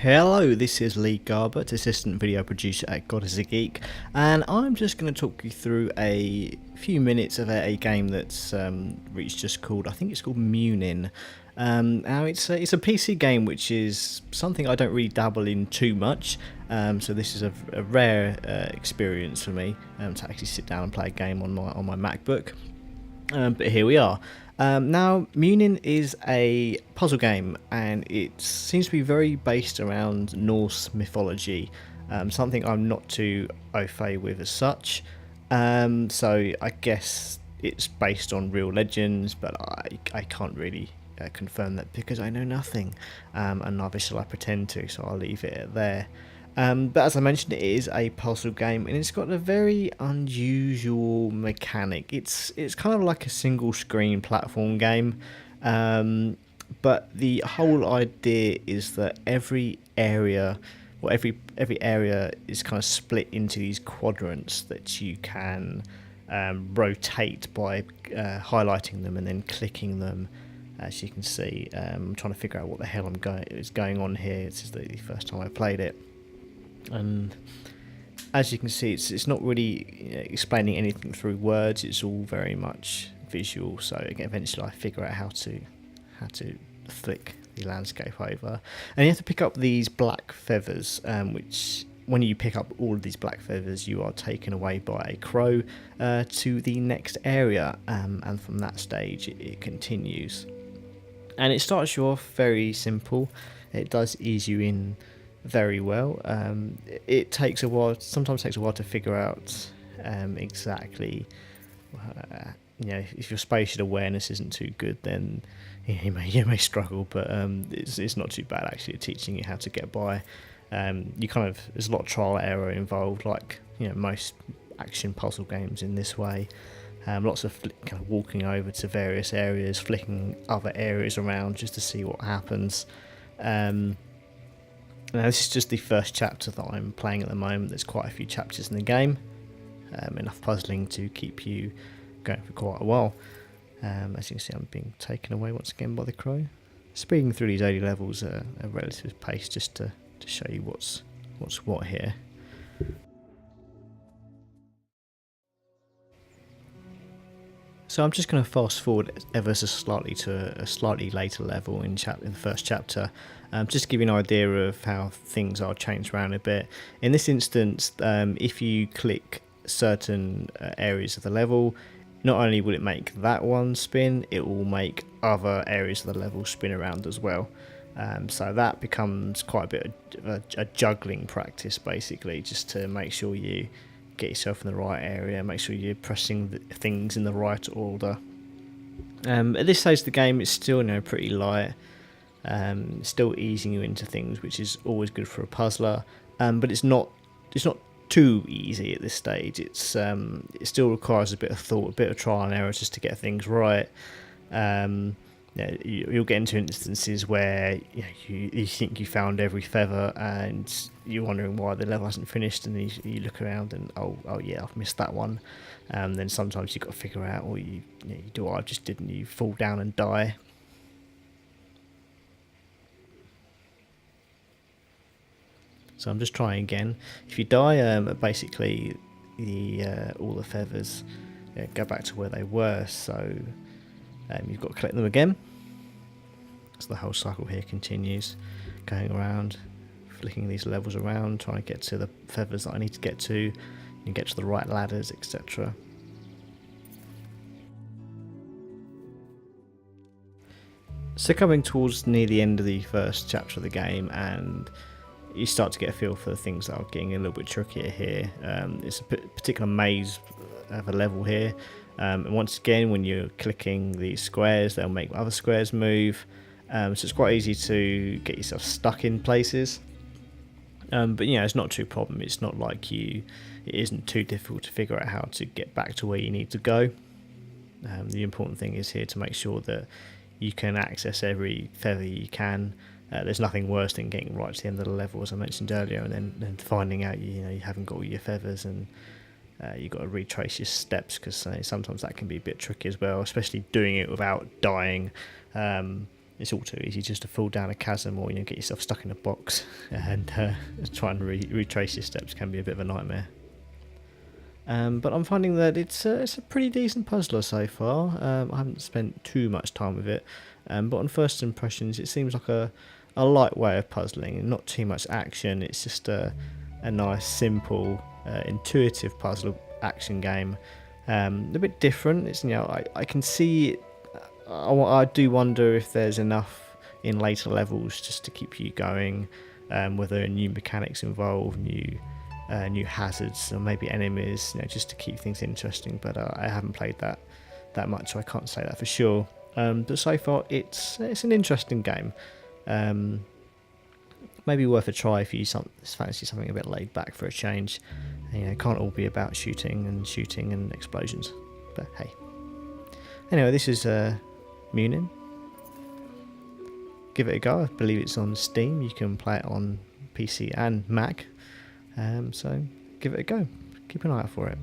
Hello, this is Lee Garbutt, assistant video producer at Gojira, and I'm just going to talk you through a few minutes of a game that's reached just called, I think it's called Munin. Now it's a PC game, which is something I don't really dabble in too much, so this is a rare experience for me to actually sit down and play a game on my MacBook. But here we are. Now, Munin is a puzzle game, and it seems to be very based around Norse mythology, something I'm not too au fait with as such. So I guess it's based on real legends, but I can't really confirm that because I know nothing, and neither shall I pretend to, so I'll leave it there. But as I mentioned, it is a puzzle game, and it's got a very unusual mechanic. It's kind of like a single screen platform game, but the whole idea is that every area is kind of split into these quadrants that you can rotate by highlighting them and then clicking them. As you can see, I'm trying to figure out what the hell is going on here. This is the first time I played it. And as you can see, it's not really explaining anything through words. It's all very much visual. So again, eventually I figure out how to flick the landscape over, and you have to pick up these black feathers, which when you pick up all of these black feathers, you are taken away by a crow to the next area, and from that stage it continues. And it starts you off very simple. It does ease you in very well. It takes a while. Sometimes takes a while to figure out exactly. If your spatial awareness isn't too good, then you may struggle. But it's not too bad actually at teaching you how to get by. There's a lot of trial and error involved, like most action puzzle games in this way. Lots of kind of walking over to various areas, flicking other areas around just to see what happens. Now this is just the first chapter that I'm playing at the moment. There's quite a few chapters in the game, enough puzzling to keep you going for quite a while. As you can see, I'm being taken away once again by the crow. Speeding through these early levels at a relative pace just to show you what's what here. So I'm just going to fast forward ever so slightly to a slightly later level in the first chapter, just to give you an idea of how things are changed around a bit. In this instance, if you click certain areas of the level, not only will it make that one spin, it will make other areas of the level spin around as well. So that becomes quite a bit of a juggling practice, basically, just to make sure you get yourself in the right area, make sure you're pressing things in the right order. At this stage of the game, it's still pretty light, still easing you into things, which is always good for a puzzler. But it's not too easy at this stage. It still requires a bit of thought, a bit of trial and error just to get things right. You'll get into instances where you think you found every feather and you're wondering why the level hasn't finished, and you look around and oh yeah, I've missed that one. Then sometimes you've got to figure out, or you do what I just did, and you fall down and die. So I'm just trying again. If you die, basically all the feathers go back to where they were, so you've got to collect them again. So the whole cycle here continues, going around, flicking these levels around, trying to get to the feathers that I need to get to, and get to the right ladders, etc. So coming towards near the end of the first chapter of the game, and you start to get a feel for the things that are getting a little bit trickier here. It's a particular maze of a level here. And once again, when you're clicking these squares, they'll make other squares move. So it's quite easy to get yourself stuck in places. But it's not too problem. It's not like it isn't too difficult to figure out how to get back to where you need to go. The important thing is here to make sure that you can access every feather you can. There's nothing worse than getting right to the end of the level, as I mentioned earlier, and then finding out you haven't got all your feathers, and you've got to retrace your steps, because sometimes that can be a bit tricky as well, especially doing it without dying. it's all too easy just to fall down a chasm, or get yourself stuck in a box and try and retrace your steps can be a bit of a nightmare. But I'm finding that it's a pretty decent puzzler so far. I haven't spent too much time with it, but on first impressions it seems like a light way of puzzling and not too much action. It's just a nice, simple, intuitive puzzle action game. A bit different. It's I can see it. I do wonder if there's enough in later levels just to keep you going, whether new mechanics involved, new hazards, or maybe enemies, just to keep things interesting. But I haven't played that much, so I can't say that for sure. But so far, it's an interesting game. Maybe worth a try if you fancy something a bit laid back for a change. It can't all be about shooting and explosions. But hey. Anyway, this is Munin. Give it a go. I believe it's on Steam. You can play it on PC and Mac. So give it a go. Keep an eye out for it.